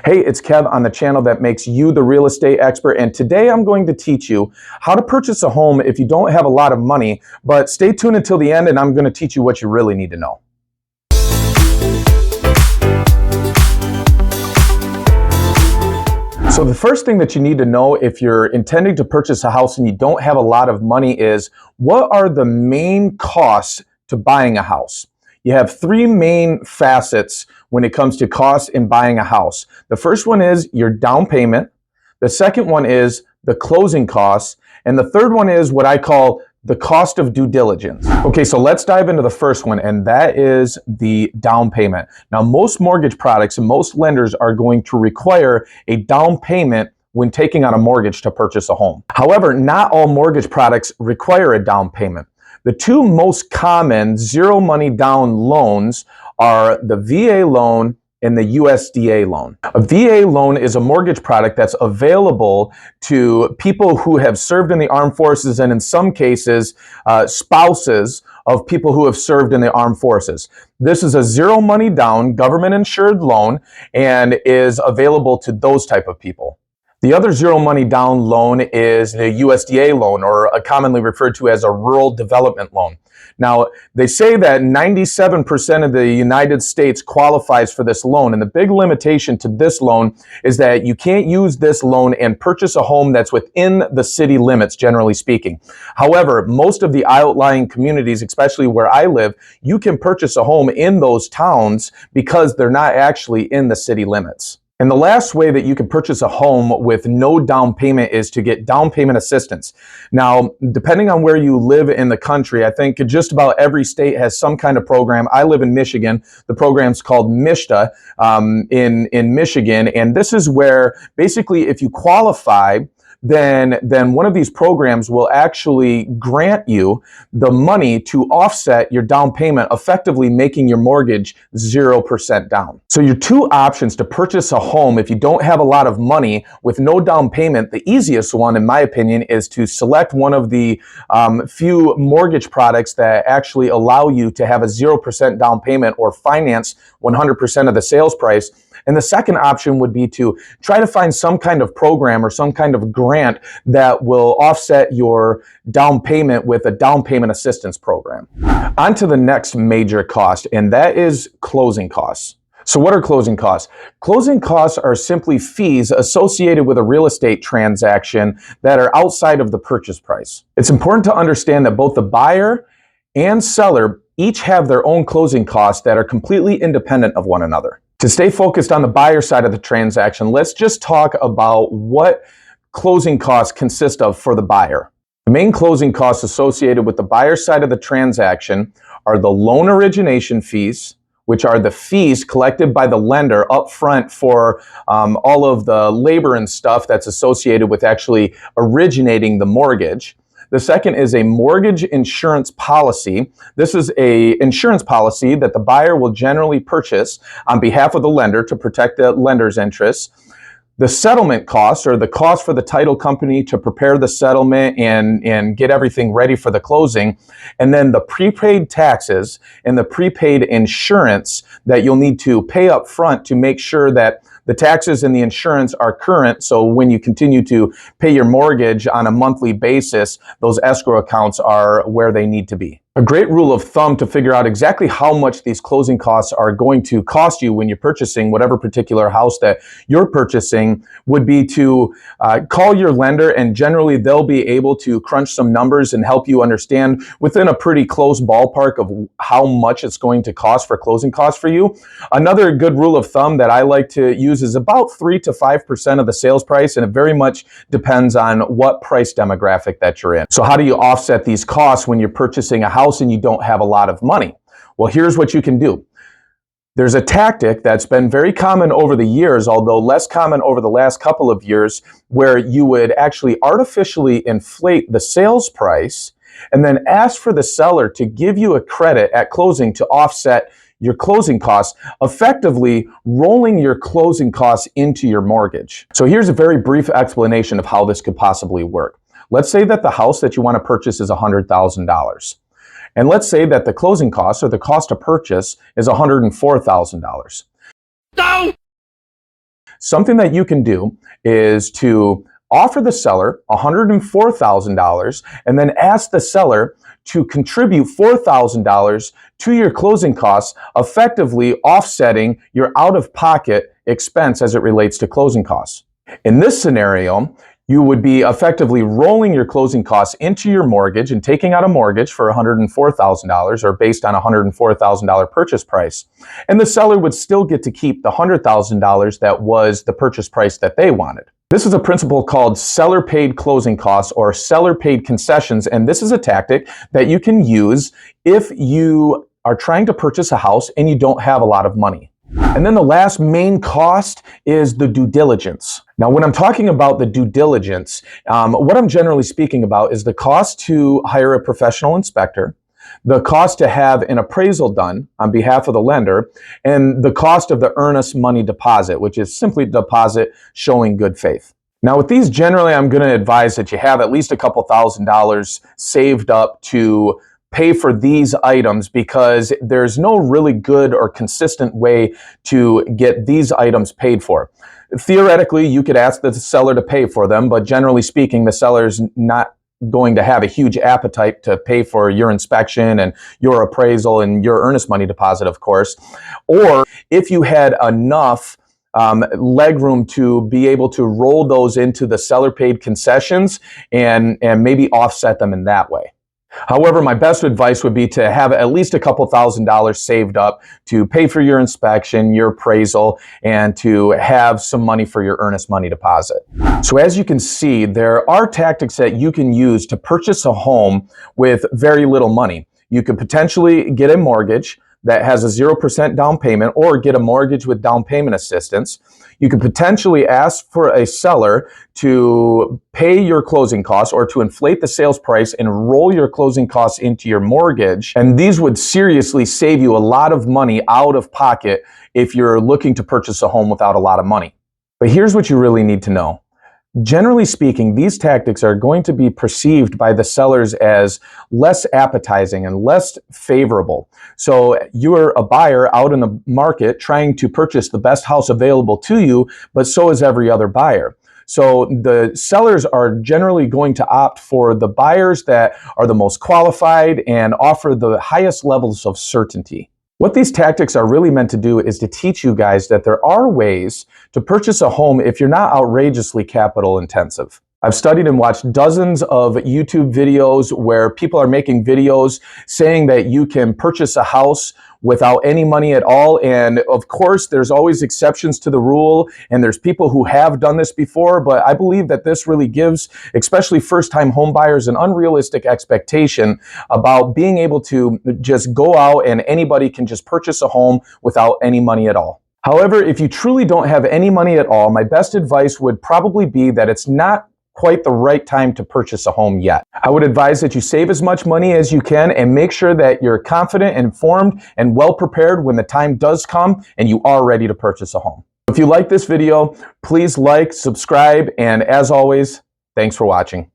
Hey, it's Kev on the channel that makes you the real estate expert, and today I'm going to teach you how to purchase a home if you don't have a lot of money, but stay tuned until the end and I'm going to teach you what you really need to know. So the first thing that you need to know if you're intending to purchase a house and you don't have a lot of money is, what are the main costs to buying a house? You have three main facets when it comes to costs in buying a house. The first one is your down payment. The second one is the closing costs. And the third one is what I call the cost of due diligence. Okay, so let's dive into the first one, and that is the down payment. Now, most mortgage products and most lenders are going to require a down payment when taking out a mortgage to purchase a home. However, not all mortgage products require a down payment. The two most common zero money down loans are the VA loan and the USDA loan. A VA loan is a mortgage product that's available to people who have served in the armed forces and in some cases, spouses of people who have served in the armed forces. This is a zero money down government insured loan and is available to those type of people. The other zero money down loan is the USDA loan, or commonly referred to as a rural development loan. Now, they say that 97% of the United States qualifies for this loan, and the big limitation to this loan is that you can't use this loan and purchase a home that's within the city limits, generally speaking. However, most of the outlying communities, especially where I live, you can purchase a home in those towns because they're not actually in the city limits. And the last way that you can purchase a home with no down payment is to get down payment assistance. Now, depending on where you live in the country, I think just about every state has some kind of program. I live in Michigan. The program's called MISHDA in Michigan. And this is where basically if you qualify, then one of these programs will actually grant you the money to offset your down payment, effectively making your mortgage 0% down. So your two options to purchase a home if you don't have a lot of money with no down payment, the easiest one, in my opinion, is to select one of the few mortgage products that actually allow you to have a 0% down payment or finance 100% of the sales price. And the second option would be to try to find some kind of program or some kind of grant that will offset your down payment with a down payment assistance program. On to the next major cost, and that is closing costs. So what are closing costs? Closing costs are simply fees associated with a real estate transaction that are outside of the purchase price. It's important to understand that both the buyer and seller each have their own closing costs that are completely independent of one another. To stay focused on the buyer side of the transaction, let's just talk about what closing costs consist of for the buyer. The main closing costs associated with the buyer side of the transaction are the loan origination fees, which are the fees collected by the lender up front for all of the labor and stuff that's associated with actually originating the mortgage. The second is a mortgage insurance policy. This is an insurance policy that the buyer will generally purchase on behalf of the lender to protect the lender's interests. The settlement costs, or the cost for the title company to prepare the settlement and get everything ready for the closing. And then the prepaid taxes and the prepaid insurance that you'll need to pay up front to make sure that the taxes and the insurance are current, so when you continue to pay your mortgage on a monthly basis, those escrow accounts are where they need to be. A great rule of thumb to figure out exactly how much these closing costs are going to cost you when you're purchasing whatever particular house that you're purchasing would be to call your lender, and generally they'll be able to crunch some numbers and help you understand within a pretty close ballpark of how much it's going to cost for closing costs for you. Another good rule of thumb that I like to use is about 3 to 5% of the sales price, and it very much depends on what price demographic that you're in. So how do you offset these costs when you're purchasing a house and you don't have a lot of money? Well, here's what you can do. There's a tactic that's been very common over the years, although less common over the last couple of years, where you would actually artificially inflate the sales price and then ask for the seller to give you a credit at closing to offset your closing costs, effectively rolling your closing costs into your mortgage. So here's a very brief explanation of how this could possibly work. Let's say that the house that you want to purchase is $100,000. And let's say that the closing cost, or the cost to purchase, is $104,000. No! Something that you can do is to offer the seller $104,000 and then ask the seller to contribute $4,000 to your closing costs, effectively offsetting your out-of-pocket expense as it relates to closing costs. In this scenario, you would be effectively rolling your closing costs into your mortgage and taking out a mortgage for $104,000 or based on a $104,000 purchase price. And the seller would still get to keep the $100,000 that was the purchase price that they wanted. This is a principle called seller-paid closing costs or seller-paid concessions, and this is a tactic that you can use if you are trying to purchase a house and you don't have a lot of money. And then the last main cost is the due diligence. Now, when I'm talking about the due diligence, what I'm generally speaking about is the cost to hire a professional inspector, the cost to have an appraisal done on behalf of the lender, and the cost of the earnest money deposit, which is simply deposit showing good faith. Now, with these, generally, I'm going to advise that you have at least a couple $1,000s saved up to pay for these items, because there's no really good or consistent way to get these items paid for. Theoretically, you could ask the seller to pay for them, but generally speaking, the seller's not going to have a huge appetite to pay for your inspection and your appraisal and your earnest money deposit, of course. Or if you had enough leg room to be able to roll those into the seller paid concessions and maybe offset them in that way. However, my best advice would be to have at least a couple $1,000s saved up to pay for your inspection, your appraisal, and to have some money for your earnest money deposit. So as you can see, there are tactics that you can use to purchase a home with very little money. You could potentially get a mortgage that has a 0% down payment, or get a mortgage with down payment assistance. You could potentially ask for a seller to pay your closing costs or to inflate the sales price and roll your closing costs into your mortgage. And these would seriously save you a lot of money out of pocket if you're looking to purchase a home without a lot of money. But here's what you really need to know. Generally speaking, these tactics are going to be perceived by the sellers as less appetizing and less favorable. So you're a buyer out in the market trying to purchase the best house available to you, but so is every other buyer. So the sellers are generally going to opt for the buyers that are the most qualified and offer the highest levels of certainty. What these tactics are really meant to do is to teach you guys that there are ways to purchase a home if you're not outrageously capital intensive. I've studied and watched dozens of YouTube videos where people are making videos saying that you can purchase a house without any money at all. And of course, there's always exceptions to the rule, and there's people who have done this before, but I believe that this really gives, especially first-time home buyers, an unrealistic expectation about being able to just go out and anybody can just purchase a home without any money at all. However, if you truly don't have any money at all, my best advice would probably be that it's not quite the right time to purchase a home yet. I would advise that you save as much money as you can and make sure that you're confident, informed, and well prepared when the time does come and you are ready to purchase a home. If you like this video, please like, subscribe, and as always, thanks for watching.